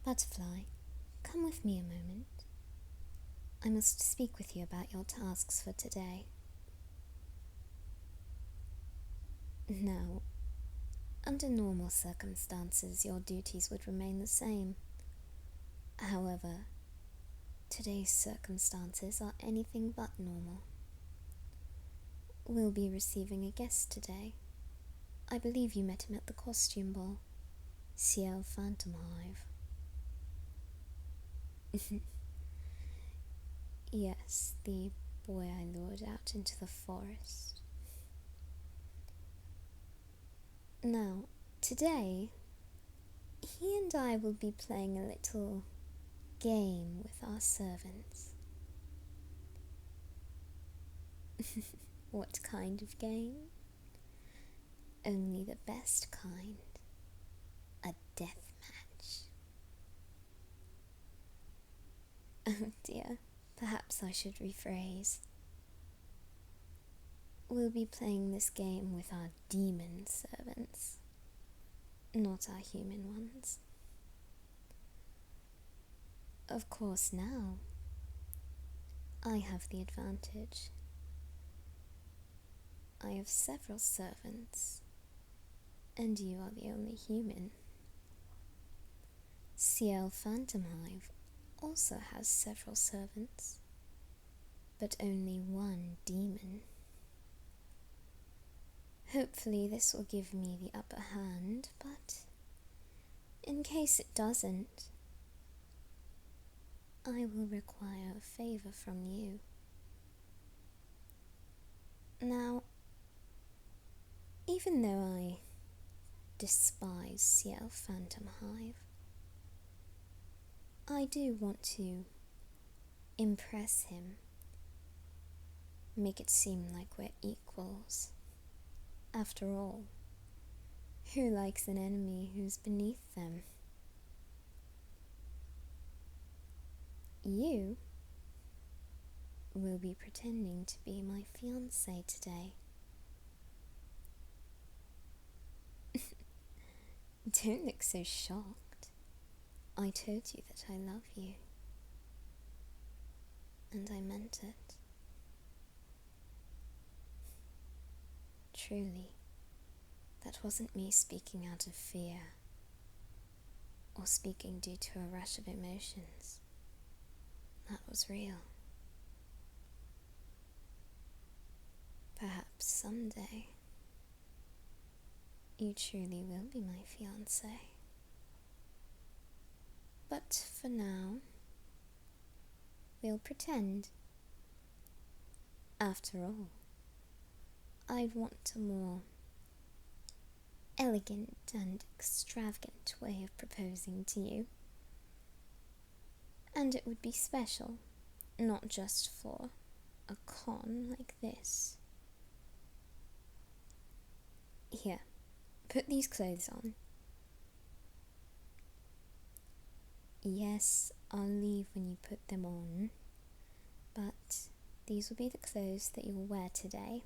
Butterfly, come with me a moment. I must speak with you about your tasks for today. Now, under normal circumstances, your duties would remain the same. However, today's circumstances are anything but normal. We'll be receiving a guest today. I believe you met him at the costume ball. Ciel Phantomhive. Yes, the boy I lured out into the forest. Now, today, he and I will be playing a little game with our servants. What kind of game? Only the best kind. A death match. Oh dear, perhaps I should rephrase. We'll be playing this game with our demon servants, not our human ones. Of course, now, I have the advantage. I have several servants, and you are the only human. Ciel Phantomhive also has several servants, but only one demon. Hopefully this will give me the upper hand, but in case it doesn't, I will require a favor from you. Now, even though I despise Ciel Phantomhive, I do want to impress him, make it seem like we're equals. After all, who likes an enemy who's beneath them? You will be pretending to be my fiancé today. Don't look so shocked. I told you that I love you. And I meant it. Truly, that wasn't me speaking out of fear, or speaking due to a rush of emotions. That was real. Perhaps someday, you truly will be my fiancé. But for now, we'll pretend. After all, I'd want a more elegant and extravagant way of proposing to you. And it would be special, not just for a con like this. Here, put these clothes on. Yes, I'll leave when you put them on, but these will be the clothes that you'll wear today.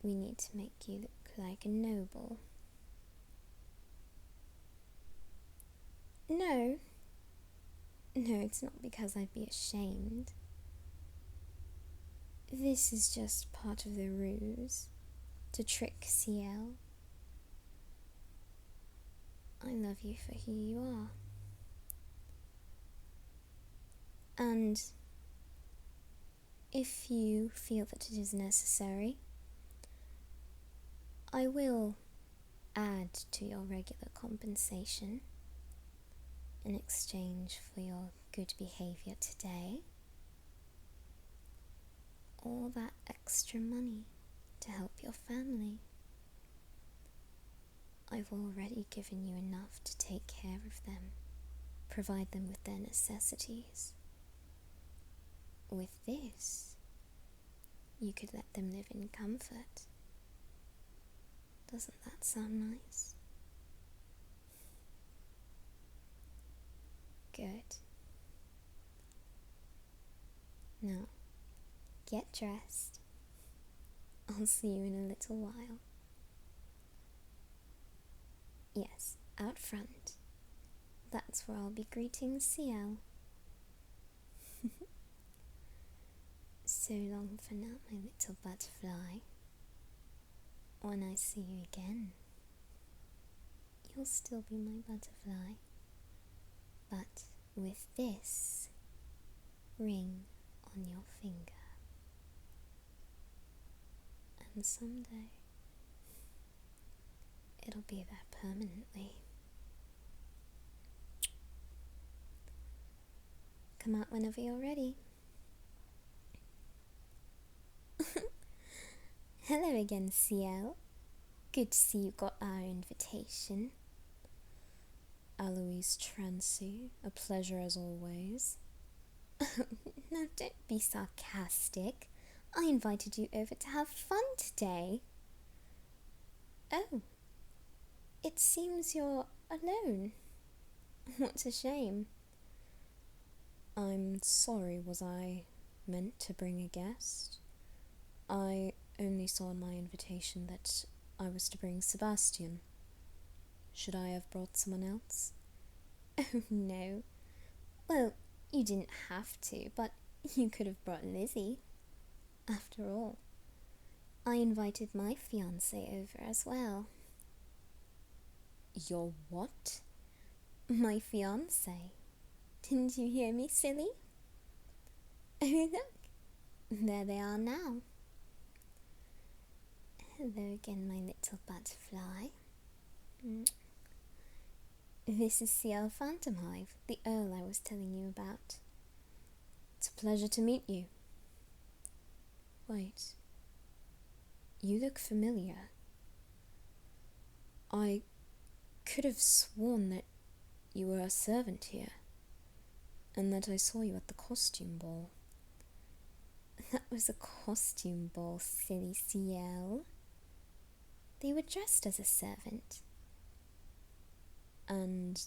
We need to make you look like a noble. No, it's not because I'd be ashamed. This is just part of the ruse, to trick Ciel. I love you for who you are. And if you feel that it is necessary, I will add to your regular compensation in exchange for your good behavior today, all that extra money to help your family. I've already given you enough to take care of them, provide them with their necessities. With this, you could let them live in comfort. Doesn't that sound nice? Good. Now, get dressed. I'll see you in a little while. Yes, out front. That's where I'll be greeting Ciel. So long for now, my little butterfly. When I see you again, you'll still be my butterfly, but with this ring on your finger. And someday, it'll be there permanently. Come out whenever you're ready. Hello again, Ciel. Good to see you got our invitation. Alois, Trancy, a pleasure as always. Now don't be sarcastic. I invited you over to have fun today. Oh, it seems you're alone. What a shame. I'm sorry, was I meant to bring a guest? I only saw in my invitation that I was to bring Sebastian. Should I have brought someone else? Oh no. Well, you didn't have to, but you could have brought Lizzie. After all, I invited my fiancé over as well. Your what? My fiancé. Didn't you hear me, silly? Oh look, there they are now. Hello again, my little butterfly. This is Ciel Phantomhive, the Earl I was telling you about. It's a pleasure to meet you. Wait, you look familiar. I could have sworn that you were a servant here, and that I saw you at the costume ball. That was a costume ball, silly Ciel. They were dressed as a servant. And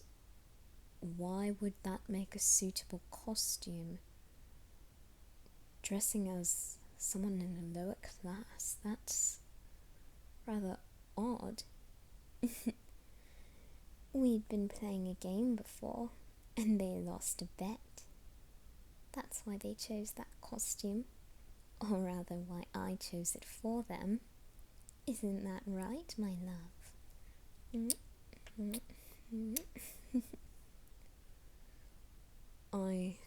why would that make a suitable costume? Dressing as someone in a lower class, that's rather odd. We'd been playing a game before, and they lost a bet. That's why they chose that costume. Or rather, why I chose it for them. Isn't that right, my love? I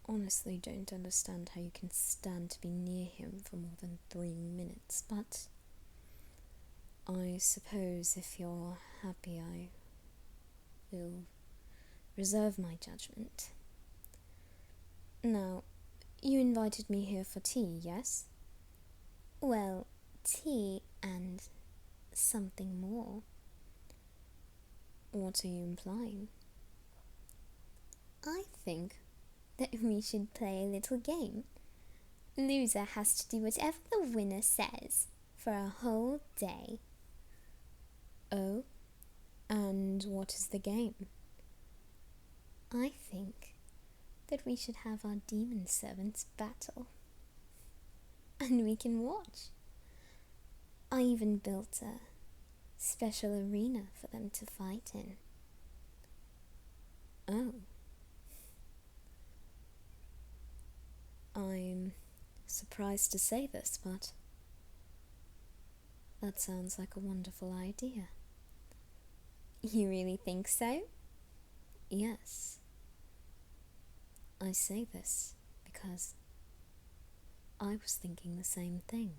honestly don't understand how you can stand to be near him for more than 3 minutes, but I suppose if you're happy, I will reserve my judgment. Now, you invited me here for tea, yes? Well, tea and something more. What are you implying? I think that we should play a little game. Loser has to do whatever the winner says for a whole day. Oh, and what is the game? I think that we should have our demon servants battle. And we can watch. I even built a special arena for them to fight in. Oh. I'm surprised to say this, but that sounds like a wonderful idea. You really think so? Yes. I say this because I was thinking the same thing.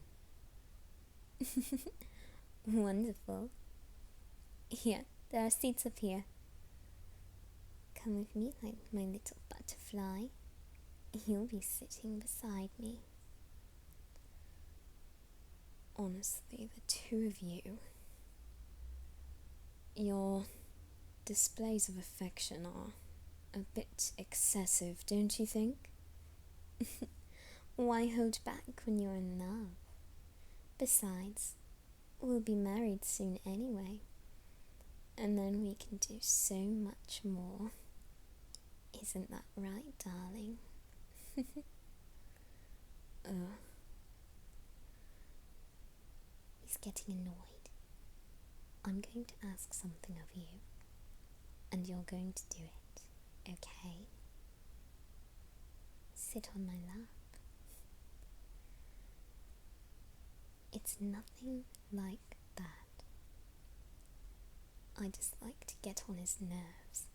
Wonderful. Here, there are seats up here. Come with me, like my little butterfly. You'll be sitting beside me. Honestly, the two of you, your displays of affection are a bit excessive, don't you think? Why hold back when you're in love? Besides, we'll be married soon anyway, and then we can do so much more. Isn't that right, darling? He's getting annoyed. I'm going to ask something of you, and you're going to do it, okay? Sit on my lap. It's nothing like that. I just like to get on his nerves,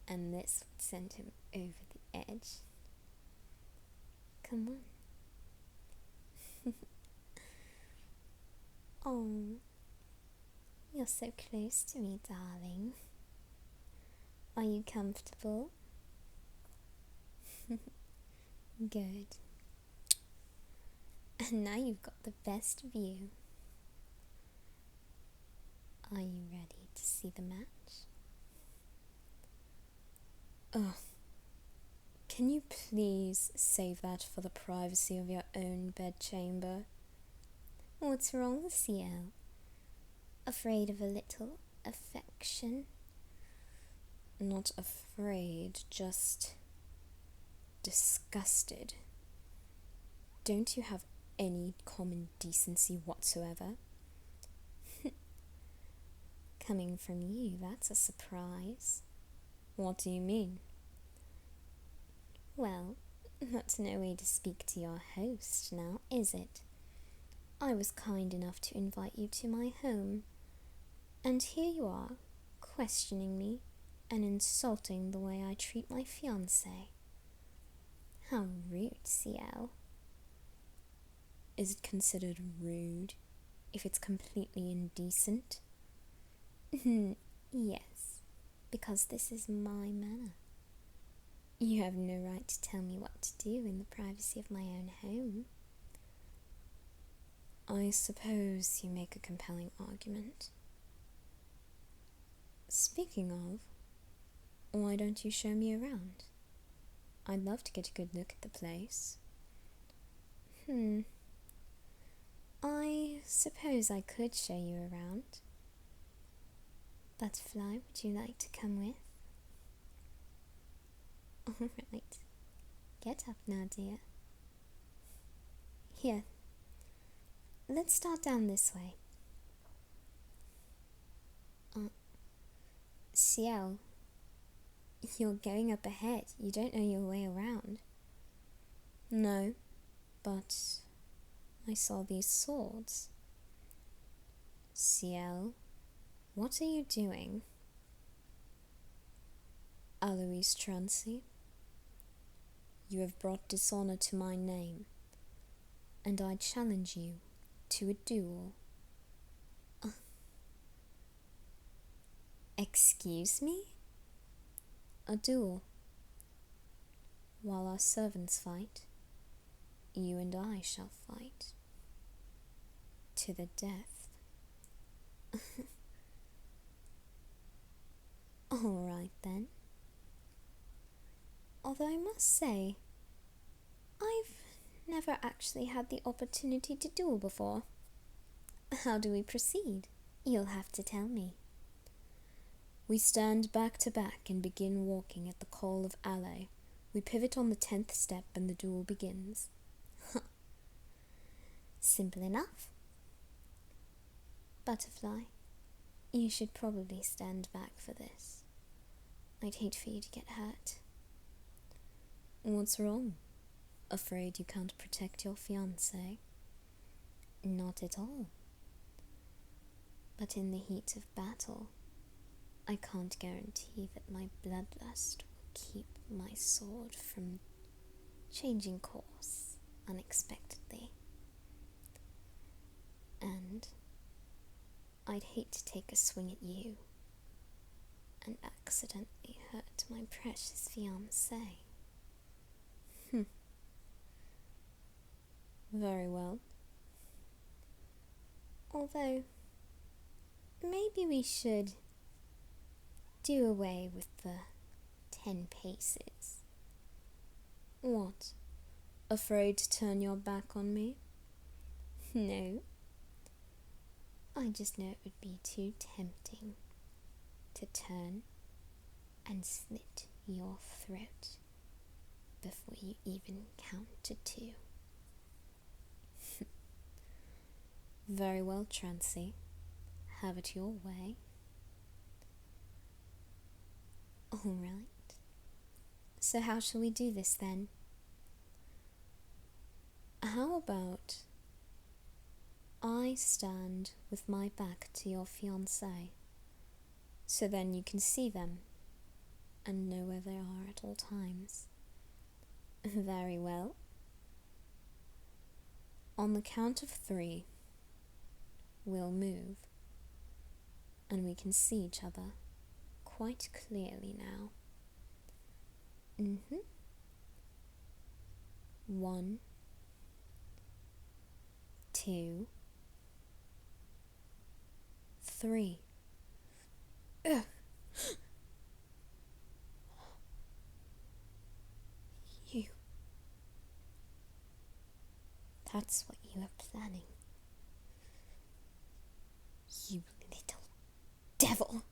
and this would send him over the edge. Come on. Oh, you're so close to me, darling. Are you comfortable? Good. And now you've got the best view. Are you ready to see the match? Oh, can you please save that for the privacy of your own bedchamber? What's wrong with Ciel? Afraid of a little affection? Not afraid, just disgusted. Don't you have any common decency whatsoever? Coming from you, that's a surprise. What do you mean? Well, that's no way to speak to your host now, is it? I was kind enough to invite you to my home, and here you are, questioning me and insulting the way I treat my fiancé. How rude, Ciel. Is it considered rude if it's completely indecent? Yes, because this is my manor. You have no right to tell me what to do in the privacy of my own home. I suppose you make a compelling argument. Speaking of, why don't you show me around? I'd love to get a good look at the place. I suppose I could show you around. Butterfly, would you like to come with? Alright. Get up now, dear. Here. Let's start down this way. Ciel, you're going up ahead. You don't know your way around. No, but I saw these swords. Ciel, what are you doing? Alois Trancy, you have brought dishonor to my name, and I challenge you to a duel. Excuse me? A duel. While our servants fight, you and I shall fight. To the death. Alright then. Although I must say, I've never actually had the opportunity to duel before. How do we proceed? You'll have to tell me. We stand back to back and begin walking at the call of Alois. We pivot on the 10th step and the duel begins. Simple enough. Butterfly, you should probably stand back for this. I'd hate for you to get hurt. What's wrong? Afraid you can't protect your fiancé? Not at all. But in the heat of battle, I can't guarantee that my bloodlust will keep my sword from changing course unexpectedly. And I'd hate to take a swing at you and accidentally hurt my precious fiancé. Very well. Although, maybe we should do away with the 10 paces. What? Afraid to turn your back on me? No. I just know it would be too tempting to turn and slit your throat before you even count to 2. Very well, Trancy. Have it your way. Alright. So how shall we do this then? How about I stand with my back to your fiancé, so then you can see them and know where they are at all times. Very well. On the count of 3, we'll move, and we can see each other quite clearly now. 1, 2, 3. Ugh. You. That's what you are planning. You little devil.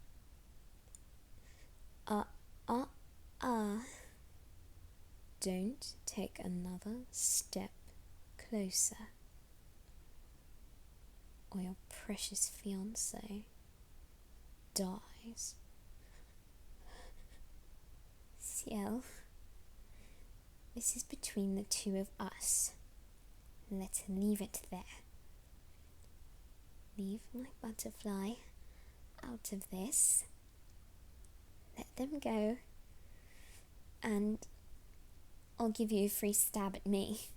Don't take another step closer, or your precious fiancé dies. Ciel, this is between the two of us. Let's leave it there. Leave my butterfly out of this. Let them go. And I'll give you a free stab at me.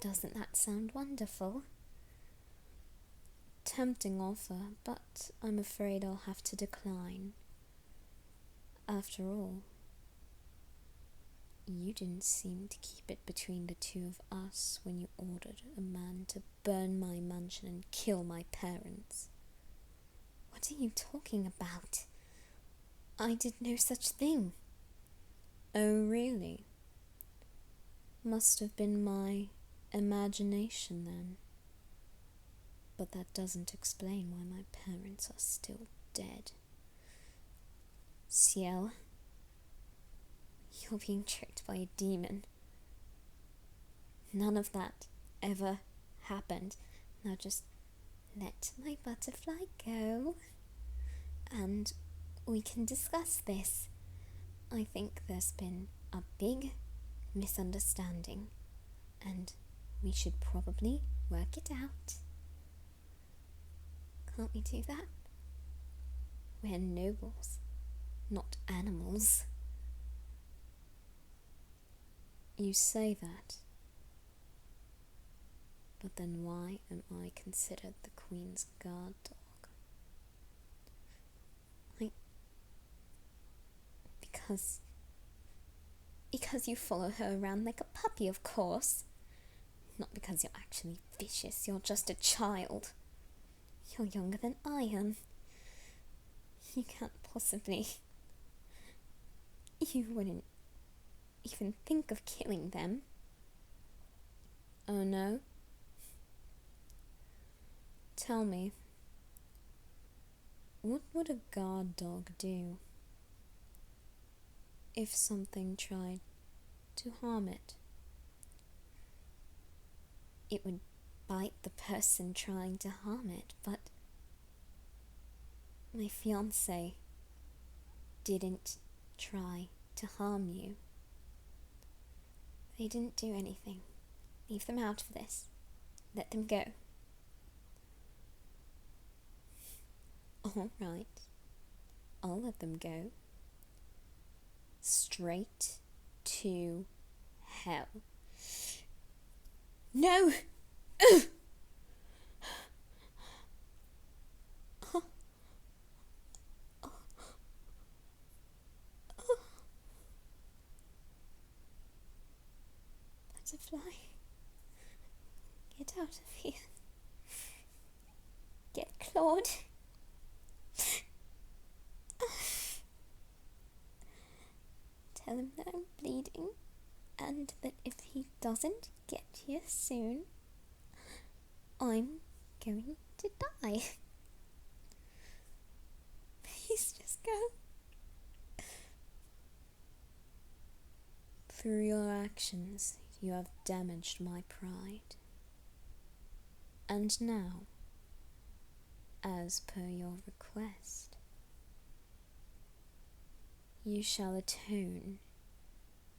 Doesn't that sound wonderful? Tempting offer, but I'm afraid I'll have to decline. After all, you didn't seem to keep it between the two of us when you ordered a man to burn my mansion and kill my parents. What are you talking about? I did no such thing. Oh, really? Must have been my imagination then. But that doesn't explain why my parents are still dead. Ciel, you're being tricked by a demon. None of that ever happened. Now just let my butterfly go, and we can discuss this. I think there's been a big misunderstanding, and we should probably work it out. Can't we do that? We're nobles, not animals. You say that, but then why am I considered the Queen's guard dog? Because you follow her around like a puppy, of course. Not because you're actually vicious, you're just a child. You're younger than I am. You can't possibly... You wouldn't even think of killing them. Oh no? Tell me, what would a guard dog do if something tried to harm it? It would bite the person trying to harm it, but my fiancé didn't try to harm you. They didn't do anything. Leave them out of this. Let them go. All right. I'll let them go. Straight to hell. No! Butterfly, get out of here. Get clawed. Tell him that I'm bleeding, and that if he doesn't get here soon, I'm going to die. Please just go. Through your actions, you have damaged my pride. And now, as per your request, You shall atone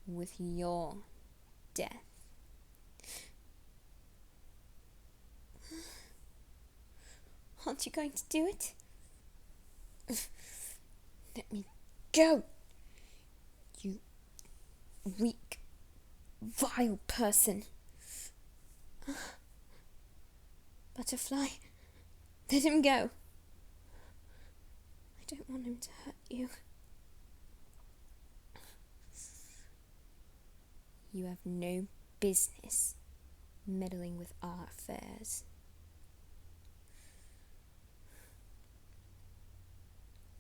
with your death. Aren't you going to do it? Let me go, you weak, vile person. Butterfly, let him go. I don't want him to hurt you. You have no business meddling with our affairs.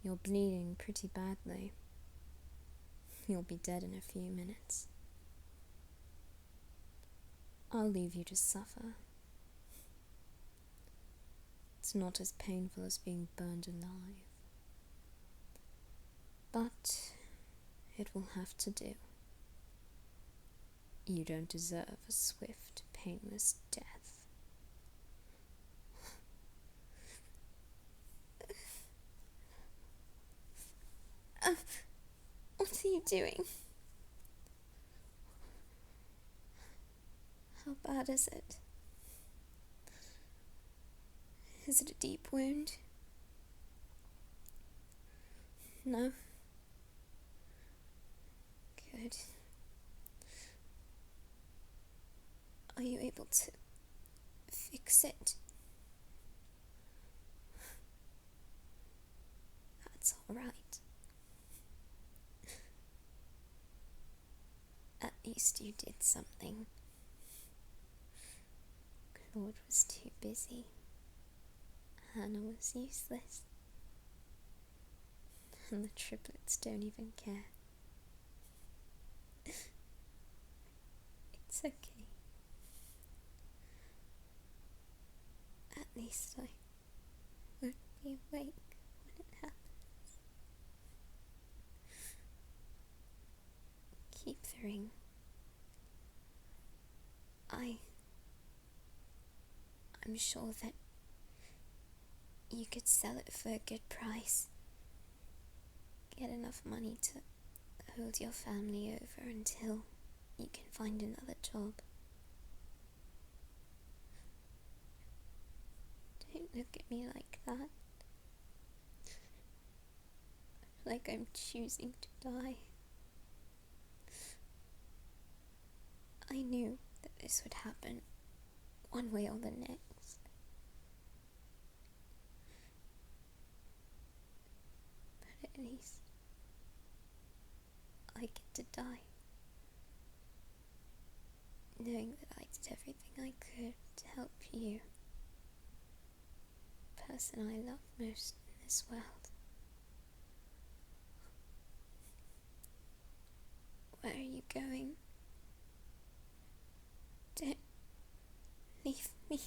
You're bleeding pretty badly. You'll be dead in a few minutes. I'll leave you to suffer. It's not as painful as being burned alive. But it will have to do. You don't deserve a swift, painless death. What are you doing? How bad is it? Is it a deep wound? No? Good. Are you able to fix it? That's all right. At least you did something. Claude was too busy. Hannah was useless. And the triplets don't even care. It's okay. At least I won't be awake when it happens. Keep the ring. I'm sure that you could sell it for a good price. Get enough money to hold your family over until you can find another job. Don't look at me like that. Like I'm choosing to die. I knew that this would happen, one way or the next. But at least I get to die, knowing that I did everything I could to help you, the person I love most in this world. Where are you going? Don't leave me.